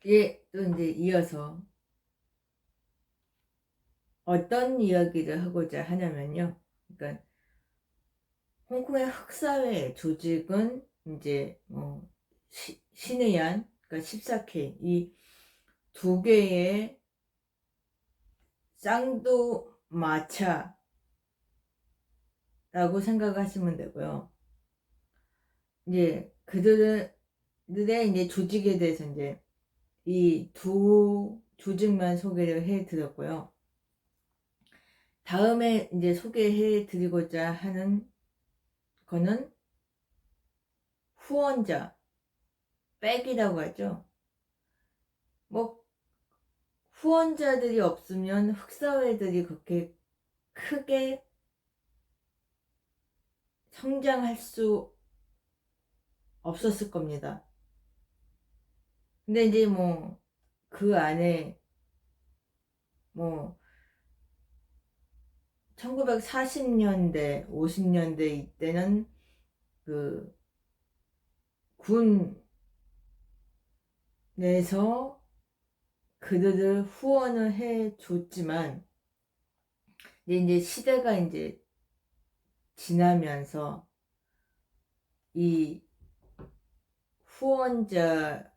예, 또 이제 이어서 어떤 이야기를 하고자 하냐면요. 그러니까 홍콩의 흑사회 조직은 이제 신의안, 그러니까 14K 이 두 개의 쌍두마차라고 생각하시면 되고요. 이제 그들의 이제 조직에 대해서 이제 이 두 조직만 소개를 해 드렸고요. 다음에 이제 소개해 드리고자 하는 거는 후원자, 백이라고 하죠. 뭐 후원자들이 없으면 흑사회들이 그렇게 크게 성장할 수 없었을 겁니다. 근데 이제 뭐 그 안에 뭐 1940년대, 50년대 이때는 그 군 내에서 그들을 후원을 해 줬지만 이제 시대가 이제 지나면서 이 후원자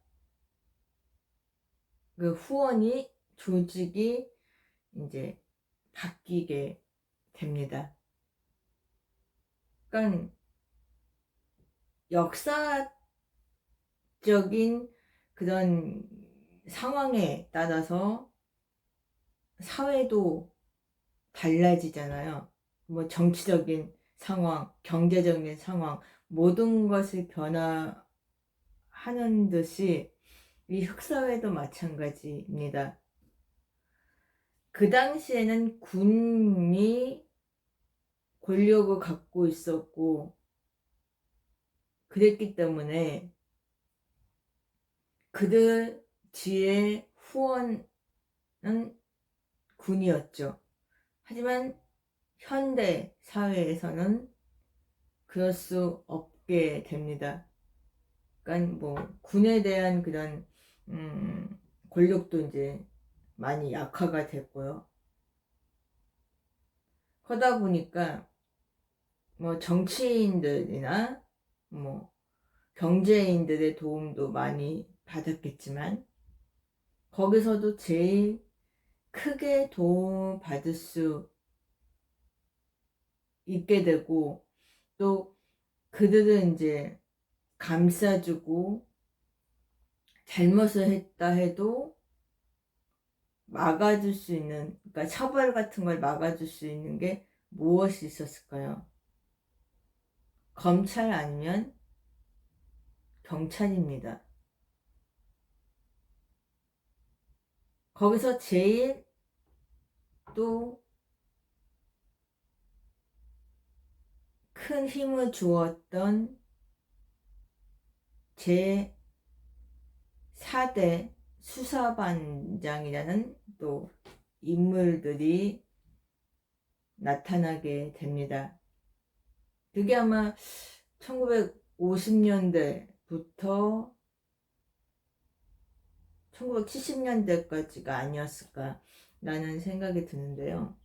그 후원이 조직이 이제 바뀌게 됩니다. 그러니까 역사적인 그런 상황에 따라서 사회도 달라지잖아요. 뭐 정치적인 상황, 경제적인 상황, 모든 것이 변화하는 듯이 이 흑사회도 마찬가지입니다. 그 당시에는 군이 권력을 갖고 있었고 그랬기 때문에 그들 뒤에 후원은 군이었죠. 하지만 현대 사회에서는 그럴 수 없게 됩니다. 그러니까 뭐 군에 대한 그런 권력도 이제 많이 약화가 됐고요. 그러다 보니까 뭐 정치인들이나 뭐 경제인들의 도움도 많이 받았겠지만 거기서도 제일 크게 도움을 받을 수 있게 되고 또 그들은 이제 감싸주고 잘못을 했다 해도 막아줄 수 있는, 그러니까 처벌 같은 걸 막아줄 수 있는 게 무엇이 있었을까요? 검찰 아니면 경찰입니다. 거기서 제일 또 큰 힘을 주었던 제 4대 수사반장이라는 또 인물들이 나타나게 됩니다. 그게 아마 1950년대부터 1970년대까지가 아니었을까라는 생각이 드는데요.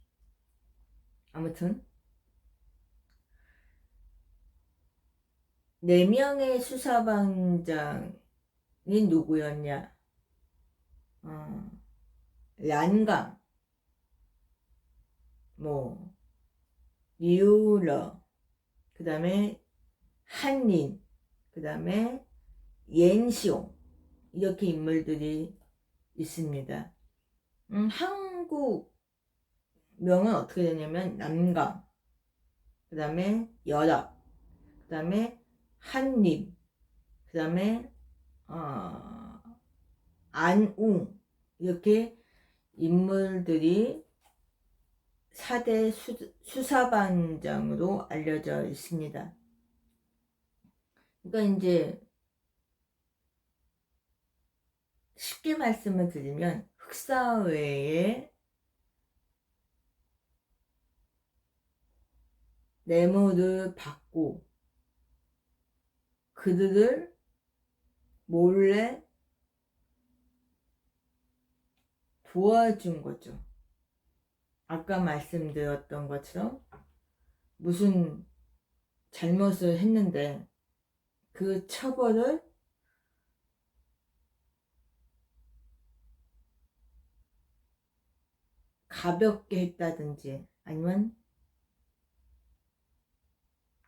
아무튼 4명의 수사반장이 누구였냐? 어, 란강, 뭐 리우러, 그 다음에 한린, 그 다음에 옌시옹, 이렇게 인물들이 있습니다. 한국 명은 어떻게 되냐면 남강, 그 다음에 열악, 그 다음에 한림, 그 다음에 안웅, 이렇게 인물들이 4대 수사반장으로 알려져 있습니다. 그러니까 이제 쉽게 말씀을 드리면 흑사회에 뇌물을 받고 그들을 몰래 도와준 거죠. 아까 말씀드렸던 것처럼 무슨 잘못을 했는데 그 처벌을 가볍게 했다든지 아니면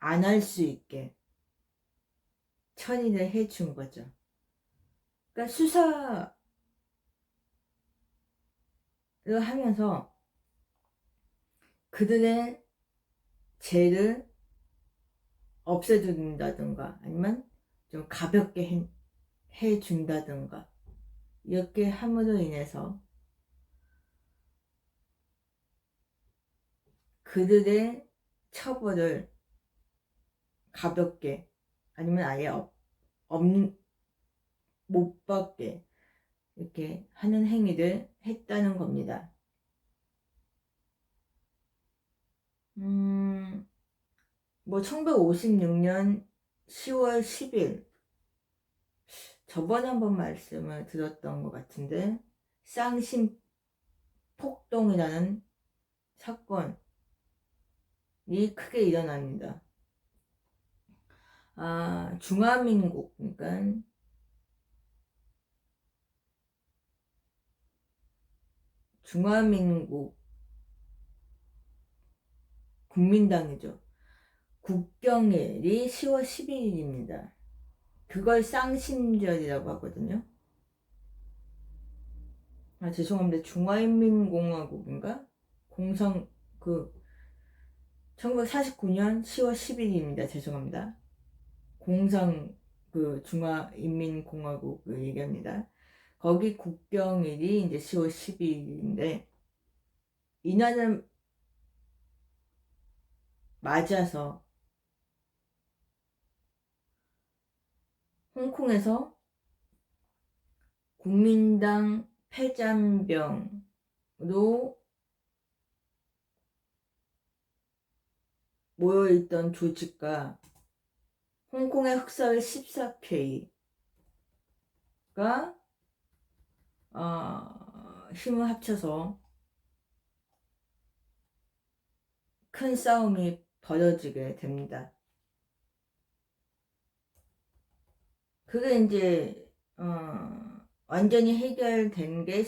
안 할 수 있게 처리를 해준 거죠. 그러니까 수사를 하면서 그들의 죄를 없애준다든가 아니면 좀 가볍게 해준다든가 이렇게 함으로 인해서 그들의 처벌을 가볍게 아니면 아예 못 받게 이렇게 하는 행위를 했다는 겁니다. 뭐 1956년 10월 10일 저번에 한번 말씀을 드렸던 것 같은데 쌍심 폭동이라는 사건이 크게 일어납니다. 중화민국 그러니까 중화민국 국민당이죠. 국경일이 10월 12일입니다. 그걸 쌍심절이라고 하거든요. 죄송합니다. 중화인민공화국인가? 1949년 10월 10일입니다. 죄송합니다. 중화인민공화국 얘기합니다. 거기 국경일이 이제 10월 12일인데 이날을 맞아서 홍콩에서 국민당 폐잔병으로 모여있던 조직과 홍콩의 흑사회 14K가 힘을 합쳐서 큰 싸움이 벌어지게 됩니다. 그게 이제 완전히 해결된 게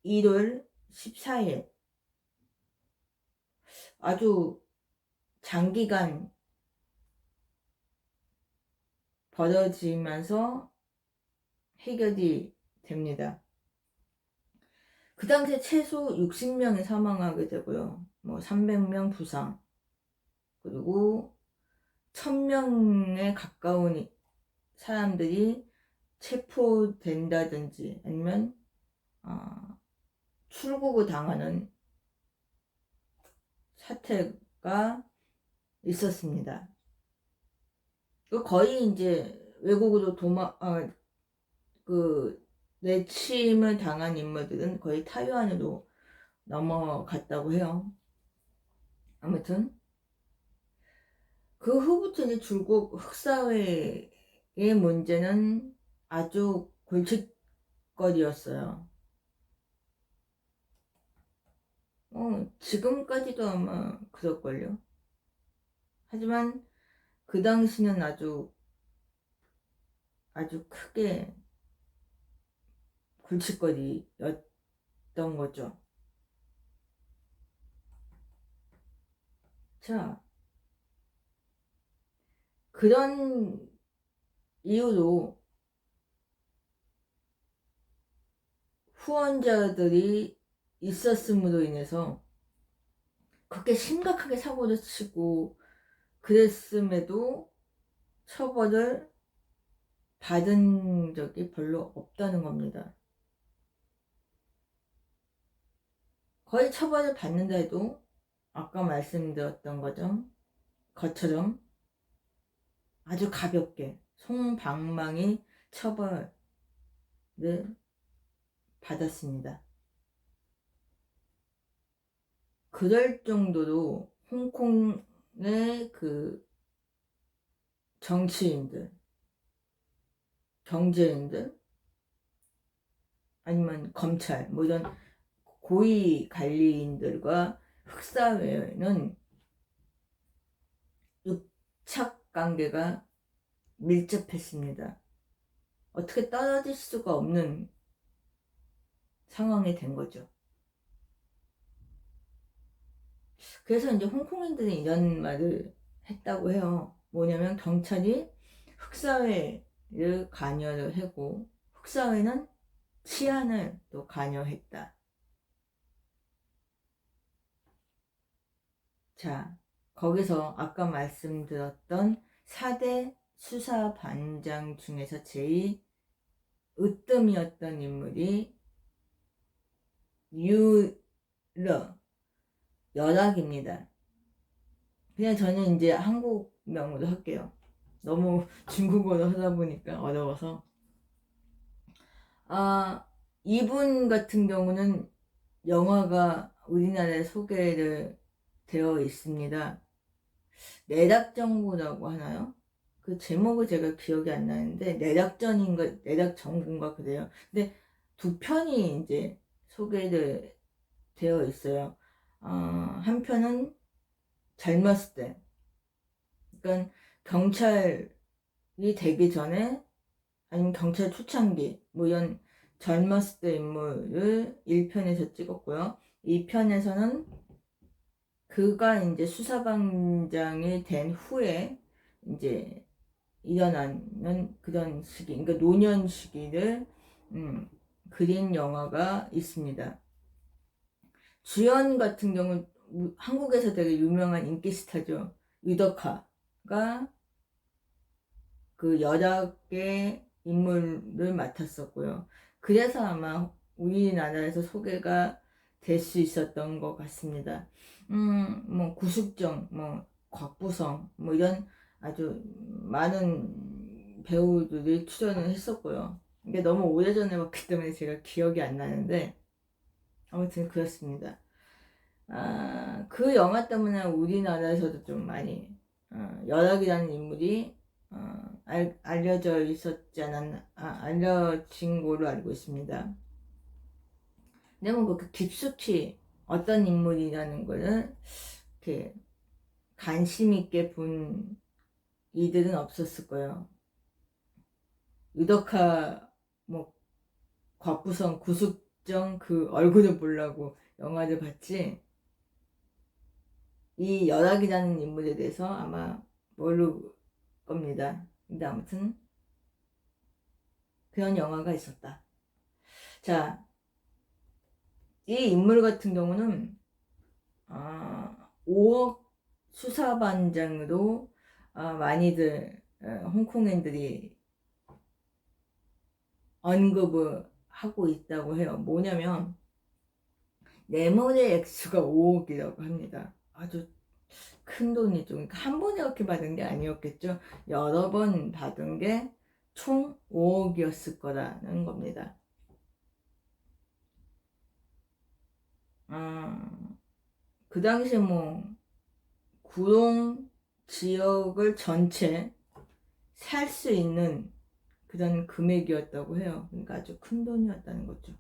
1월 14일 아주 장기간 벌어지면서 해결이 됩니다. 그 당시에 최소 60명이 사망하게 되고요. 뭐 300명 부상 그리고 1000명에 가까운 사람들이 체포된다든지 아니면 출국을 당하는 사태가 있었습니다. 거의 이제 외국으로 내침을 당한 인물들은 거의 타이완으로 넘어갔다고 해요. 아무튼 그 후부터 이제 중국 흑사회의 문제는 아주 골칫거리였어요. 지금까지도 아마 그럴걸요. 하지만 그 당시는 아주 크게 골칫거리였던 거죠. 자, 그런 이유로 후원자들이 있었음으로 인해서 그렇게 심각하게 사고를 치고 그랬음에도 처벌을 받은 적이 별로 없다는 겁니다. 거의 처벌을 받는다 해도 아까 말씀드렸던 것처럼 아주 가볍게 송방망이 처벌을 받았습니다. 그럴 정도로 홍콩의 그 정치인들, 경제인들, 아니면 검찰, 뭐 이런 고위 관리인들과 흑사회는 육착 관계가 밀접했습니다. 어떻게 떨어질 수가 없는 상황이 된 거죠. 그래서 이제 홍콩인들이 이런 말을 했다고 해요. 뭐냐면 경찰이 흑사회를 관여를 하고 흑사회는 치안을 또 관여했다. 자, 거기서 아까 말씀드렸던 4대 수사반장 중에서 제일 으뜸이었던 인물이 유러 열악입니다. 그냥 저는 이제 한국명으로 할게요. 너무 중국어로 하다 보니까 어려워서. 이분 같은 경우는 영화가 우리나라에 소개를 되어 있습니다. 내락정부라고 하나요? 그 제목을 제가 기억이 안 나는데 내락전인가 내락정부인가 그래요. 근데 두 편이 이제 소개를 되어 있어요. 한 편은 젊었을 때, 그러니까 경찰이 되기 전에 아니면 경찰 초창기 뭐 이런 젊었을 때 인물을 1편에서 찍었고요. 2편에서는 그가 이제 수사반장이 된 후에 이제 일어나는 그런 시기, 그러니까 노년 시기를 그린 영화가 있습니다. 주연 같은 경우 한국에서 되게 유명한 인기 스타죠. 유덕화가 그 열악의 인물을 맡았었고요. 그래서 아마 우리나라에서 소개가 될 수 있었던 것 같습니다. 뭐 구숙정, 뭐 곽부성, 뭐 이런 아주 많은 배우들이 출연을 했었고요. 이게 너무 오래전에 봤기 때문에 제가 기억이 안 나는데 아무튼 그렇습니다. 그 영화 때문에 우리나라에서도 좀 많이 열악이라는 인물이 알려져 있었지 않았나, 알려진 걸로 알고 있습니다. 근데 뭐 그 깊숙이 어떤 인물이라는 거는 이렇게 관심 있게 본 이들은 없었을 거예요. 유덕화, 뭐 곽부성, 구숙정 그 얼굴을 보려고 영화를 봤지. 이 열악이라는 인물에 대해서 아마 모를 겁니다. 근데 아무튼 그런 영화가 있었다. 자, 이 인물 같은 경우는 5억 수사반장으로 많이들 홍콩인들이 언급을 하고 있다고 해요. 뭐냐면 뇌물의 액수가 5억이라고 합니다. 아주 큰 돈이죠. 그러니까 한 번에 이렇게 받은 게 아니었겠죠. 여러 번 받은 게 총 5억이었을 거라는 겁니다. 그 당시에 뭐 구롱 지역을 전체 살 수 있는 그런 금액이었다고 해요. 그러니까 아주 큰 돈이었다는 거죠.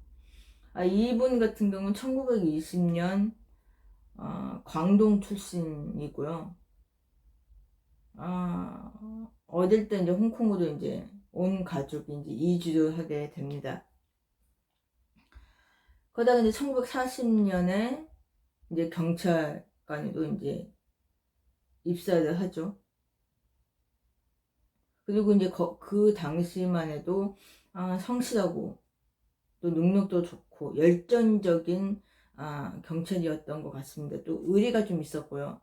이분 같은 경우는 1920년 광동 출신이고요. 어릴 때 이제 홍콩으로 이제 온 가족이 이제 이주를 하게 됩니다. 그러다가 이제 1940년에 이제 경찰관으로 이제 입사를 하죠. 그리고 이제 그 당시만 해도 성실하고 또 능력도 좋고 열정적인 경찰이었던 것 같습니다. 또 의리가 좀 있었고요.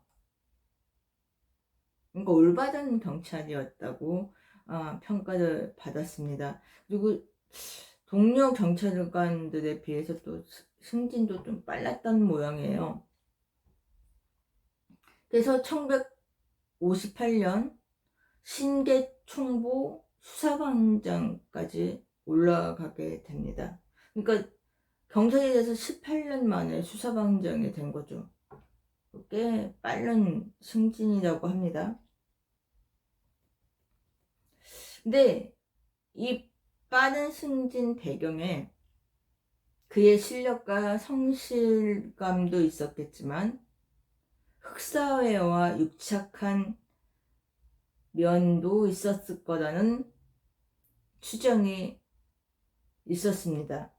그러니까 올바른 경찰이었다고 평가를 받았습니다. 그리고 동료 경찰관들에 비해서 또 승진도 좀 빨랐던 모양이에요. 그래서 1958년 신계총보 수사반장까지 올라가게 됩니다. 그러니까 경찰에 대해서 18년 만에 수사반장이 된 거죠. 꽤 빠른 승진이라고 합니다. 근데 이 빠른 승진 배경에 그의 실력과 성실감도 있었겠지만 흑사회와 유착한 면도 있었을 거라는 추정이 있었습니다.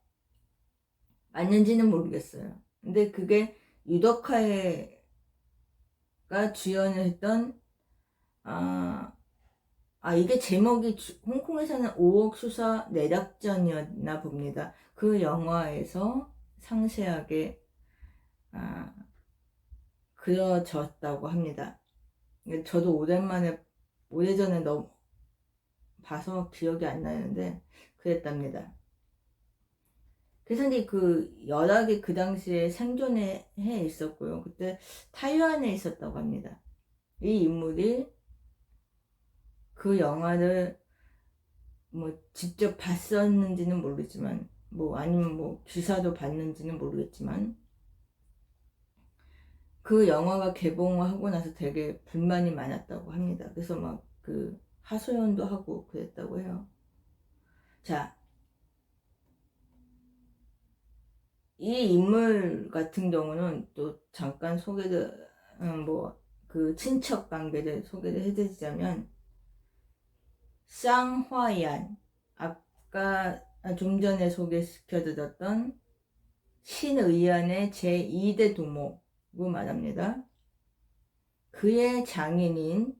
맞는지는 모르겠어요. 근데 그게 유덕화가 주연을 했던 이게 제목이 홍콩에서는 5억 수사 내락전이었나 봅니다. 그 영화에서 상세하게 그려졌다고 합니다. 저도 오래전에 봐서 기억이 안 나는데 그랬답니다. 그래서 이제 그 연락이 그 당시에 생존해 있었고요. 그때 타이완에 있었다고 합니다. 이 인물이 그 영화를 뭐 직접 봤었는지는 모르지만 뭐 아니면 뭐 기사도 봤는지는 모르겠지만 그 영화가 개봉하고 나서 되게 불만이 많았다고 합니다. 그래서 막 그 하소연도 하고 그랬다고 해요. 자, 이 인물 같은 경우는 또 잠깐 그 친척 관계를 소개를 해드리자면 쌍화얀, 아까 좀 전에 소개시켜드렸던 신의안의 제2대 두모고 말합니다. 그의 장인인,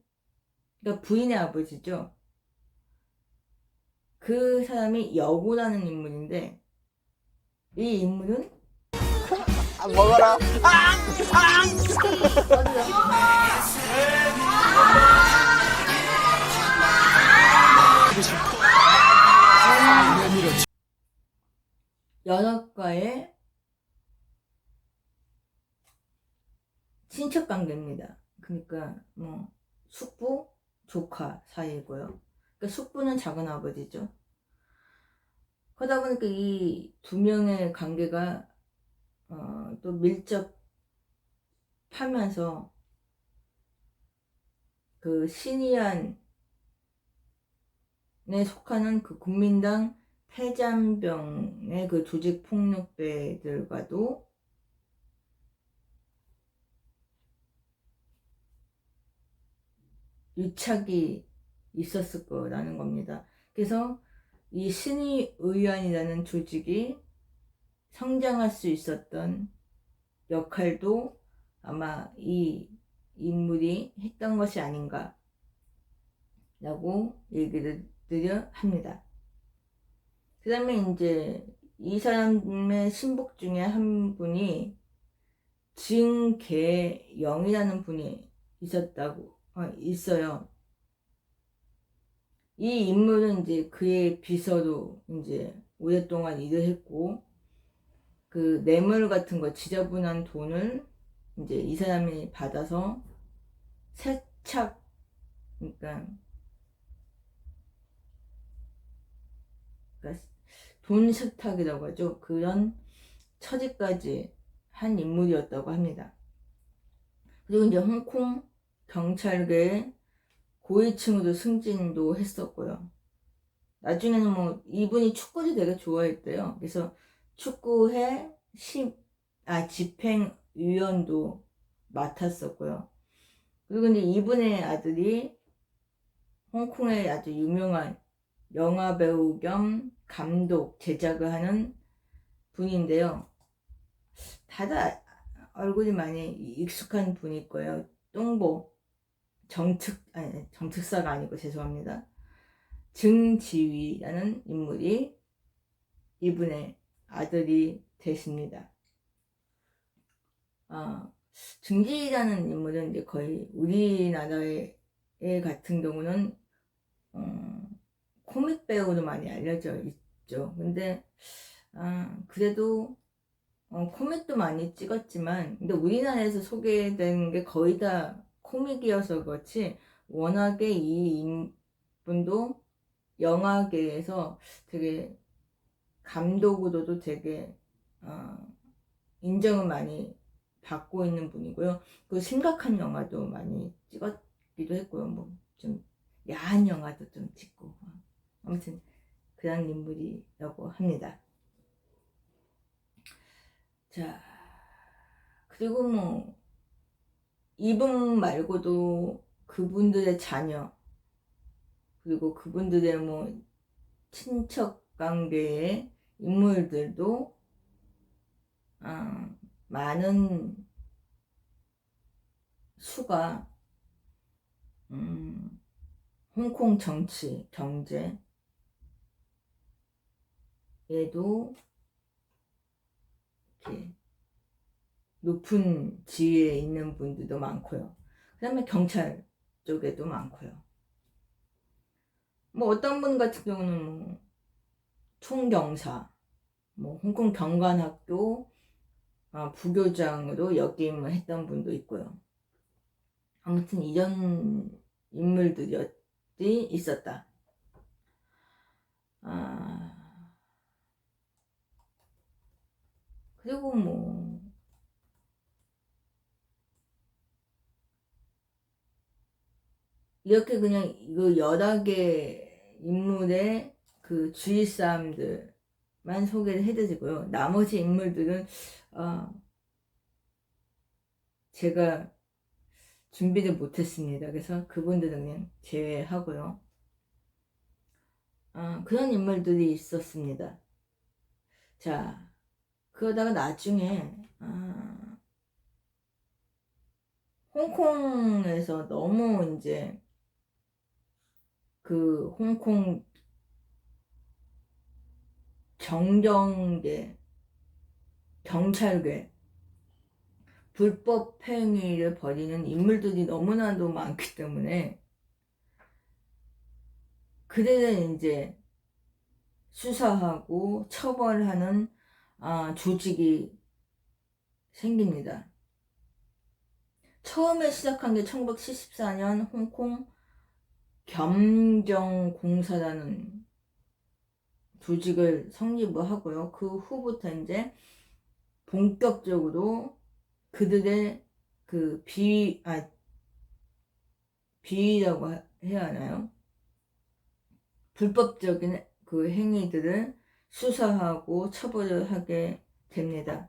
그러니까 부인의 아버지죠. 그 사람이 여고라는 인물인데 이 인물은 먹어라. 연합과의 친척 관계입니다. 그러니까 뭐 숙부, 조카 사이고요. 그러니까 숙부는 작은 아버지죠. 그러다 보니까 이 두 명의 관계가 또 밀접하면서 그 신이안에 속하는 그 국민당 폐잔병의 그 조직 폭력배들과도 유착이 있었을 거라는 겁니다. 그래서 이 신의의원이라는 조직이 성장할 수 있었던 역할도 아마 이 인물이 했던 것이 아닌가 라고 얘기를 드려 합니다. 그 다음에 이제 이 사람의 신복 중에 한 분이 진계영이라는 분이 있어요. 이 인물은 이제 그의 비서로 이제 오랫동안 일을 했고, 그 뇌물 같은 거 지저분한 돈을 이제 이 사람이 받아서 세탁, 그러니까 돈 세탁이라고 하죠. 그런 처지까지 한 인물이었다고 합니다. 그리고 이제 홍콩 경찰계의 고위층으로 승진도 했었고요. 나중에는 뭐 이분이 축구를 되게 좋아했대요. 그래서 축구회 집행위원도 맡았었고요. 그리고 이제 이분의 아들이 홍콩의 아주 유명한 영화배우 겸 감독, 제작을 하는 분인데요. 다들 얼굴이 많이 익숙한 분일 거예요. 똥보 정특사가 아니고 죄송합니다. 증지위라는 인물이 이분의 아들이 되십니다. 증지위라는 인물은 이제 거의 우리나라의 같은 경우는 코믹 배우로 많이 알려져 있죠. 근데 그래도 코믹도 많이 찍었지만 근데 우리나라에서 소개된 게 거의 다 코믹이어서 그렇지 워낙에 이 분도 영화계에서 되게 감독으로도 되게 인정을 많이 받고 있는 분이고요. 그 심각한 영화도 많이 찍었기도 했고요. 뭐 좀 야한 영화도 좀 찍고 아무튼 그런 인물이라고 합니다. 자, 그리고 뭐 이분 말고도 그분들의 자녀, 그리고 그분들의 뭐 친척 관계의 인물들도 많은 수가 홍콩 정치, 경제에도 이렇게 높은 지위에 있는 분들도 많고요. 그 다음에 경찰 쪽에도 많고요. 뭐 어떤 분 같은 경우는 뭐 총경사, 뭐 홍콩 경관학교 부교장으로 역임을 했던 분도 있고요. 아무튼 이런 인물들이 있었다. 그리고 뭐 이렇게 그냥 이거 여러 개 인물의 그 주위 사람들만 소개를 해드리고요. 나머지 인물들은 제가 준비를 못했습니다. 그래서 그분들은 그냥 제외하고요. 그런 인물들이 있었습니다. 자, 그러다가 나중에 홍콩에서 너무 이제 그 홍콩 정경계, 경찰계 불법 행위를 벌이는 인물들이 너무나도 많기 때문에 그들은 이제 수사하고 처벌하는 조직이 생깁니다. 처음에 시작한 게 1974년 홍콩 겸정공사라는 조직을 성립을 하고요. 그 후부터 이제 본격적으로 그들의 그 비위라고 해야 하나요? 불법적인 그 행위들을 수사하고 처벌을 하게 됩니다.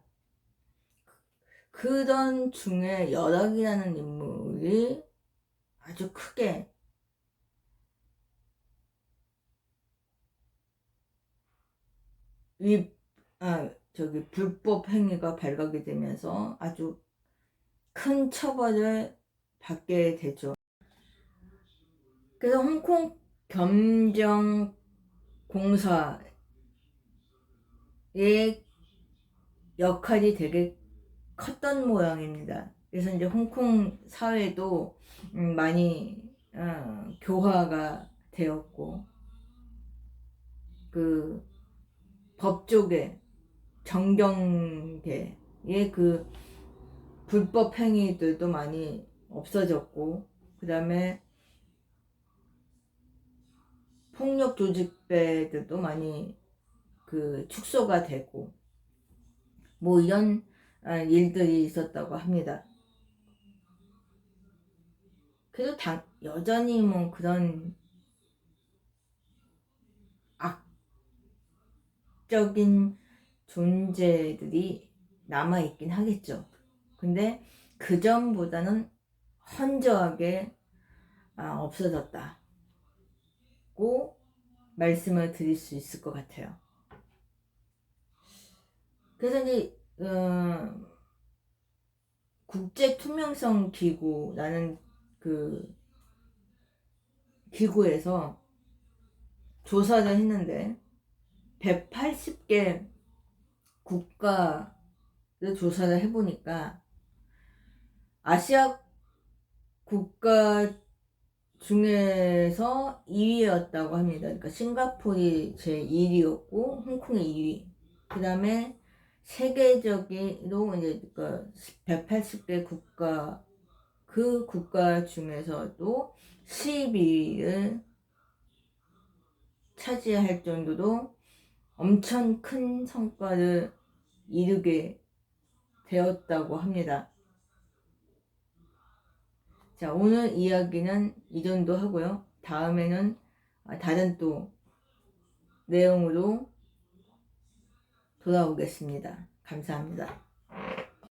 그런 중에 여락이라는 인물이 아주 크게 불법 행위가 발각이 되면서 아주 큰 처벌을 받게 되죠. 그래서 홍콩 겸정공사의 역할이 되게 컸던 모양입니다. 그래서 이제 홍콩 사회도 많이 교화가 되었고, 그 법조계, 정경계의 그 불법 행위들도 많이 없어졌고, 그 다음에 폭력 조직배들도 많이 그 축소가 되고, 뭐 이런 일들이 있었다고 합니다. 그래도 여전히 뭐 그런 악적인 존재들이 남아있긴 하겠죠. 근데 그 전보다는 헌저하게 없어졌다고 말씀을 드릴 수 있을 것 같아요. 그래서 이제 국제투명성 기구라는 그 기구에서 조사를 했는데 180개 국가를 조사를 해보니까 아시아 국가 중에서 2위였다고 합니다. 그러니까 싱가포르이 제1위였고 홍콩이 2위. 그 다음에 세계적으로 이제 그러니까 180개 국가 그 국가 중에서도 12위를 차지할 정도로 엄청 큰 성과를 이루게 되었다고 합니다. 자, 오늘 이야기는 이 정도 하고요. 다음에는 다른 또 내용으로 돌아오겠습니다. 감사합니다.